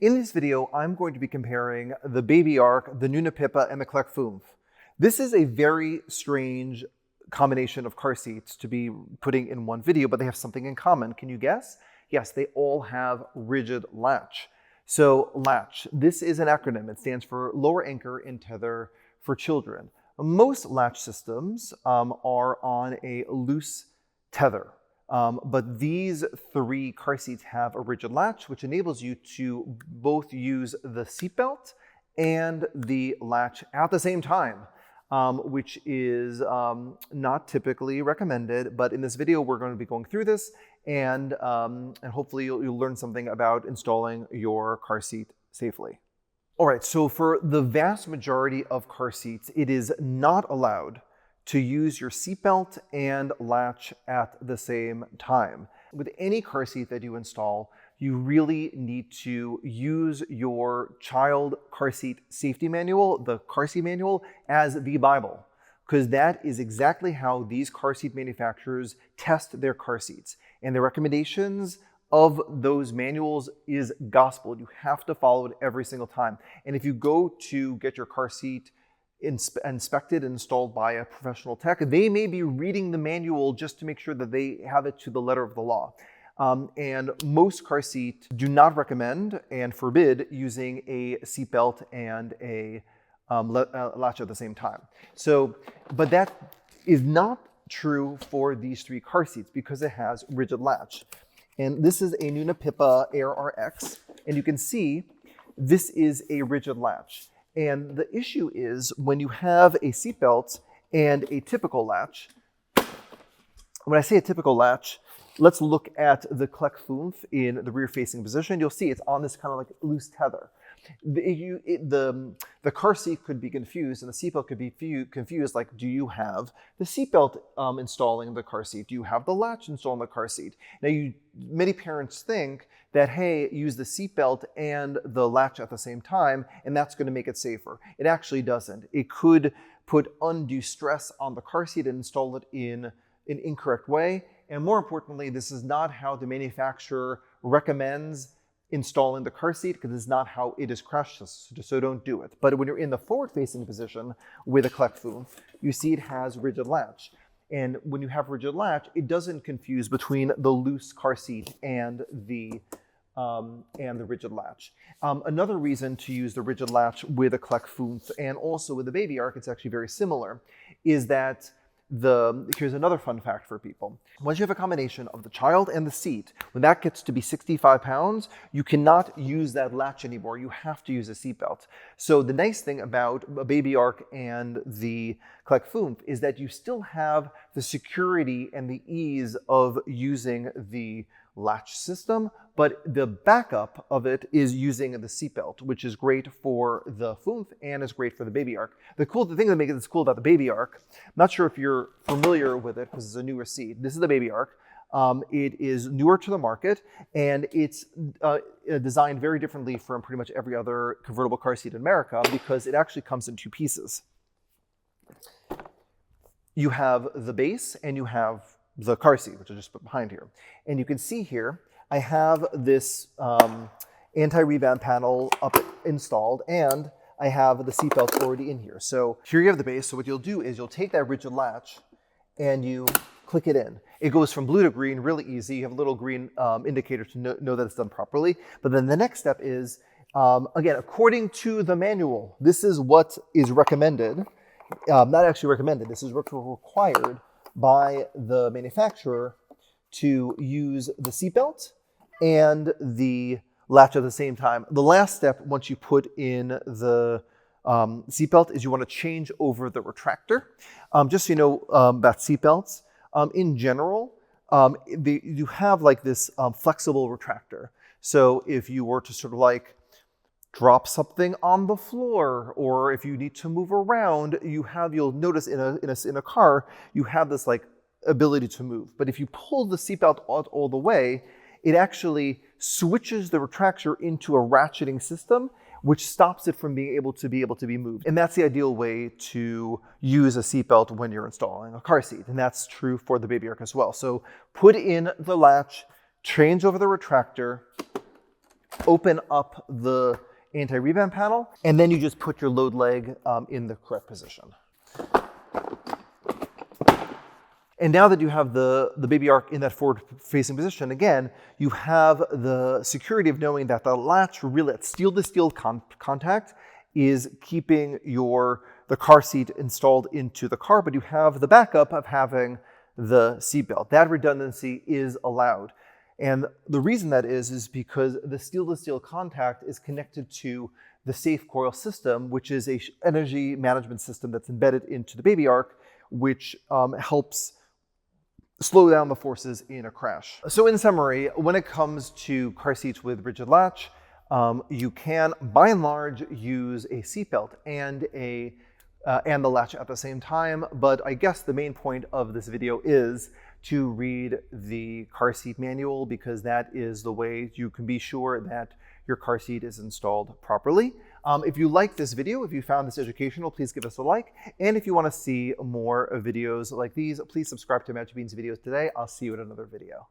In this video, I'm going to be comparing the Babyark, the Nuna Pipa, and the Clek Foonf. This is a very strange combination of car seats to be putting in one video, but they have something in common. Can you guess? Yes, they all have rigid latch. So LATCH, this is an acronym. It stands for Lower Anchor and Tether for Children. Most latch systems are on a loose tether. But these three car seats have a rigid latch, which enables you to both use the seatbelt and the latch at the same time, which is not typically recommended. But in this video, we're going to be going through this, and hopefully you'll learn something about installing your car seat safely. All right, so for the vast majority of car seats, it is not allowed to use your seatbelt and latch at the same time. With any car seat that you install, you really need to use your child car seat safety manual, the car seat manual, as the Bible, because that is exactly how these car seat manufacturers test their car seats. And the recommendations of those manuals is gospel. You have to follow it every single time. And if you go to get your car seat inspected and installed by a professional tech, they may be reading the manual just to make sure that they have it to the letter of the law. And most car seats do not recommend and forbid using a seatbelt and a latch at the same time. So, but that is not true for these three car seats because it has rigid latch. And this is a Nuna Pipa Aire RX, and you can see this is a rigid latch. And the issue is when you have a seatbelt and a typical latch. When I say a typical latch, let's look at the Clek Foonf in the rear-facing position. You'll see it's on this kind of like loose tether. The car seat could be confused, and the seatbelt could be confused. Like, do you have the seatbelt installing the car seat? Do you have the latch installing the car seat? Now, many parents think that, hey, use the seatbelt and the latch at the same time, and that's going to make it safer. It actually doesn't. It could put undue stress on the car seat and install it in an incorrect way. And more importantly, this is not how the manufacturer recommends installing the car seat, because it's not how it is crash tested, so don't do it. But when you're in the forward-facing position with a Clek Foonf, you see it has rigid latch. And when you have rigid latch, it doesn't confuse between the loose car seat and the rigid latch. Another reason to use the rigid latch with a Clek Foonf and also with the Babyark, it's actually very similar, is that here's another fun fact for people. Once you have a combination of the child and the seat, when that gets to be 65 pounds, you cannot use that latch anymore. You have to use a seatbelt. So the nice thing about a Babyark and the Clek Foonf is that you still have the security and the ease of using the latch system, but the backup of it is using the seatbelt, which is great for the Foonf and is great for the Babyark. The thing that makes this cool about the Babyark, I'm not sure if you're familiar with it because it's a newer seat. This is the Babyark. It is newer to the market, and it's designed very differently from pretty much every other convertible car seat in America because it actually comes in two pieces. You have the base and you have the car seat, which I just put behind here. And you can see here, I have this anti-rebound panel installed, and I have the seatbelt already in here. So here you have the base. So what you'll do is you'll take that rigid latch and you click it in. It goes from blue to green really easy. You have a little green indicator to know that it's done properly. But then the next step is, again, according to the manual, this is what is recommended. Not actually recommended, this is required by the manufacturer to use the seatbelt and the latch at the same time. The last step, once you put in the seatbelt, is you want to change over the retractor. Just so you know about seatbelts, in general, you have like this flexible retractor. So if you were to sort of like drop something on the floor, or if you need to move around, you'll notice in a car, you have this like ability to move. But if you pull the seatbelt out all the way, it actually switches the retractor into a ratcheting system, which stops it from being able to be moved. And that's the ideal way to use a seatbelt when you're installing a car seat. And that's true for the Babyark as well. So put in the latch, change over the retractor, open up the anti-rebound panel, and then you just put your load leg in the correct position. And now that you have the Babyark in that forward-facing position, again, you have the security of knowing that the latch, really, that steel-to-steel contact is keeping the car seat installed into the car, but you have the backup of having the seatbelt. That redundancy is allowed. And the reason that is because the steel-to-steel contact is connected to the safe coil system, which is an energy management system that's embedded into the Babyark, which helps slow down the forces in a crash. So in summary, when it comes to car seats with rigid latch, you can, by and large, use a seatbelt and the latch at the same time. But I guess the main point of this video is to read the car seat manual, because that is the way you can be sure that your car seat is installed properly. If you like this video, if you found this educational, please give us a like. And if you want to see more videos like these, please subscribe to Magic Bean's videos today. I'll see you in another video.